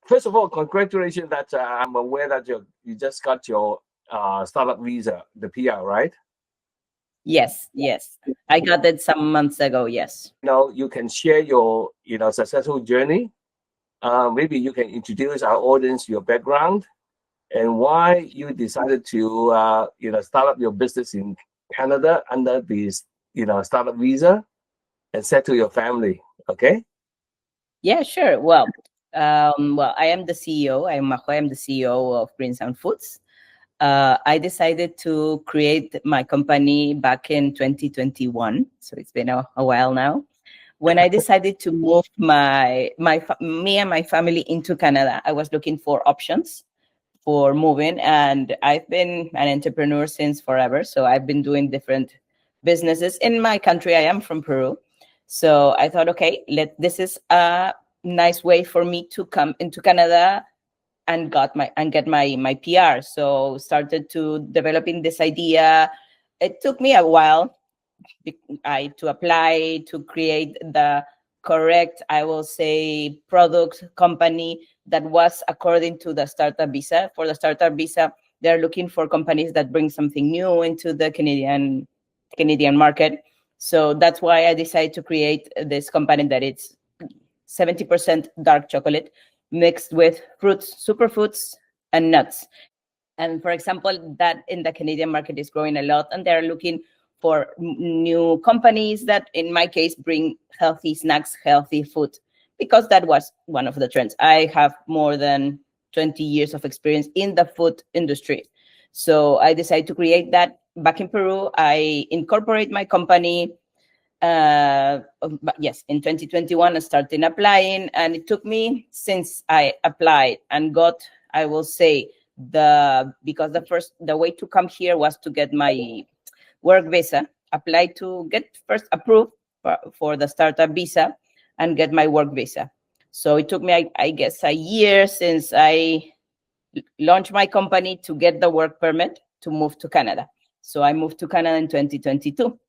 First of all, congratulations that I'm aware that you just got your startup visa, the PR, right? Yes. I got it some months ago, yes. You can share your successful journey. Maybe you can introduce our audience your background and why you decided to start up your business in Canada under this startup visa and settle your family. Okay? Yeah, sure. Well, I am the CEO. I'm Maju. I'm the CEO of Green Sun Foods. I decided to create my company back in 2021, so it's been a while now. When I decided to move me and my family into Canada, I was looking for options for moving, and I've been an entrepreneur since forever. So I've been doing different businesses in my country. I am from Peru, so I thought, okay, this is a nice way for me to come into Canada and get my PR. So started to developing this idea. It took me a while to apply to create the correct, I will say, product company that was according to the startup visa. For the startup visa, they're looking for companies that bring something new into the Canadian market. So that's why I decided to create this company that it's 70% dark chocolate mixed with fruits, superfoods, and nuts. And for example, that in the Canadian market is growing a lot, and they're looking for new companies that, in my case, bring healthy snacks, healthy food, because that was one of the trends. I have more than 20 years of experience in the food industry. So I decided to create that back in Peru. I incorporate my company. Yes, in 2021, I started applying, and it took me since I applied and got, I will say, because the way to come here was to get my work visa, apply to get first approved for the startup visa and get my work visa. So it took me, I guess, a year since I launched my company to get the work permit to move to Canada. So I moved to Canada in 2022.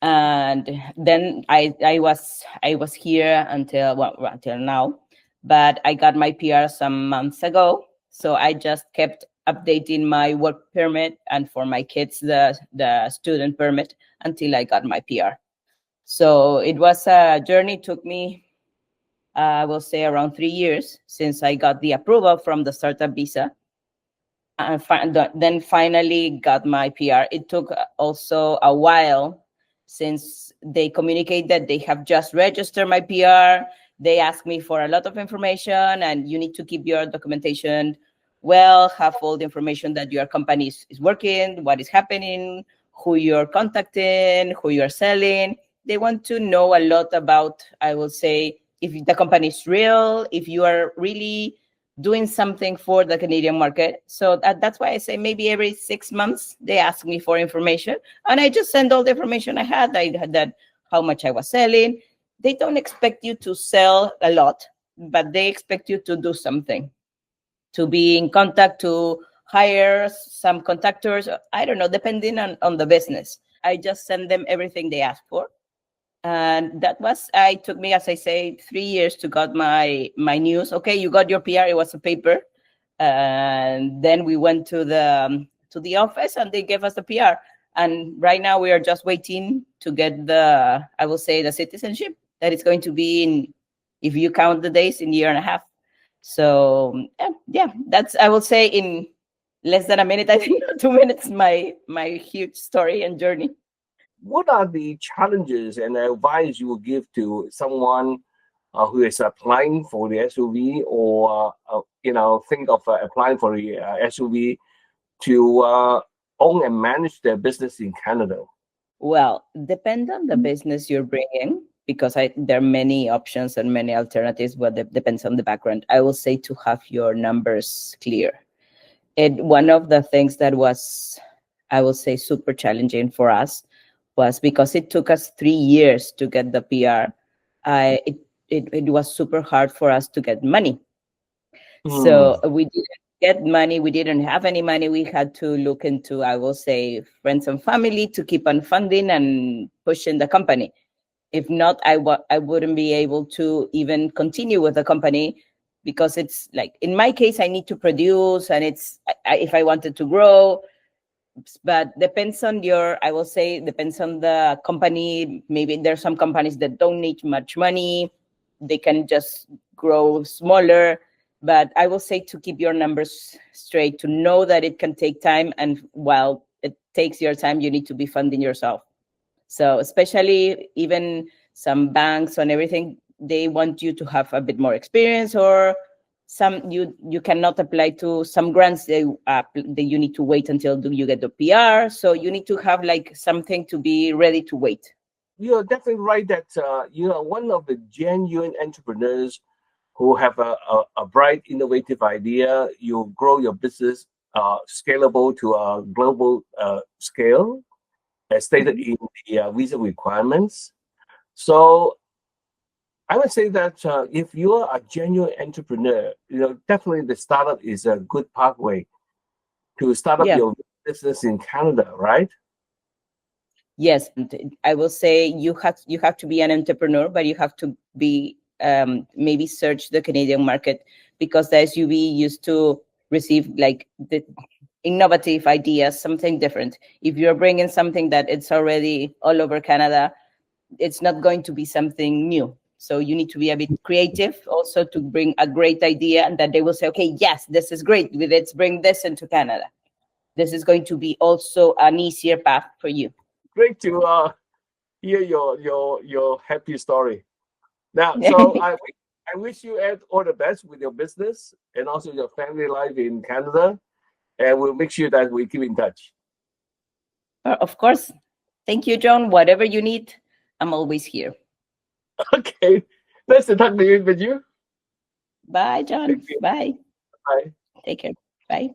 And then I was here until now, but I got my PR some months ago. So I just kept updating my work permit, and for my kids the student permit, until I got my PR. So it was a journey. It took me, I will say, around 3 years since I got the approval from the startup visa, and then finally got my PR. It took also a while since they communicate that they have just registered my PR. They ask me for a lot of information, and you need to keep your documentation well, have all the information that your company is working, what is happening, who you're contacting, who you're selling. They want to know a lot about, I will say, if the company is real, if you are really doing something for the Canadian market. So that's why I say maybe every 6 months they ask me for information, and I just send all the information I had. I had that, how much I was selling. They don't expect you to sell a lot, but they expect you to do something, to be in contact, to hire some contractors. I don't know, depending on the business. I just send them everything they ask for. And that was, it took me, as I say, 3 years to got my news. Okay, you got your PR. It was a paper. And then we went to the office, and they gave us the PR. And right now we are just waiting to get the, I will say, the citizenship that is going to be in, if you count the days, in a year and a half. So yeah, that's, I will say, in less than a minute, I think 2 minutes, my huge story and journey. What are the challenges and advice you will give to someone who is applying for the SUV, or think of applying for the SUV to own and manage their business in Canada? Well, depend on the business you're bringing, because there are many options and many alternatives, but it depends on the background. I will say to have your numbers clear. One of the things that was, I will say, super challenging for us was because it took us 3 years to get the PR. It was super hard for us to get money. So we didn't get money. We didn't have any money. We had to look into, I will say, friends and family to keep on funding and pushing the company. If not, I wouldn't be able to even continue with the company, because it's like, in my case, I need to produce, and if I wanted to grow, but depends on I will say, depends on the company. Maybe there's some companies that don't need much money. They can just grow smaller. But I will say to keep your numbers straight, to know that it can take time. And while it takes your time, you need to be funding yourself. So especially even some banks and everything, they want you to have a bit more experience, or you cannot apply to some grants that you need to wait until you get the PR. So you need to have like something to be ready to wait. You're definitely right that you are one of the genuine entrepreneurs who have a bright, innovative idea. You grow your business scalable to a global scale, as stated in the visa requirements. So I would say that if you are a genuine entrepreneur, definitely the startup is a good pathway to start up your business in Canada, right? Yes, I will say you have to be an entrepreneur, but you have to be maybe search the Canadian market, because the SUV used to receive like the innovative ideas, something different. If you're bringing something that it's already all over Canada, it's not going to be something new. So you need to be a bit creative also to bring a great idea, and that they will say, okay, yes, this is great. Let's bring this into Canada. This is going to be also an easier path for you. Great to hear your happy story. Now, so I wish you all the best with your business and also your family life in Canada, and we'll make sure that we keep in touch. Of course. Thank you, John. Whatever you need, I'm always here. Okay. Nice to talk to you with you. Bye, John. Bye. Bye. Take care. Bye.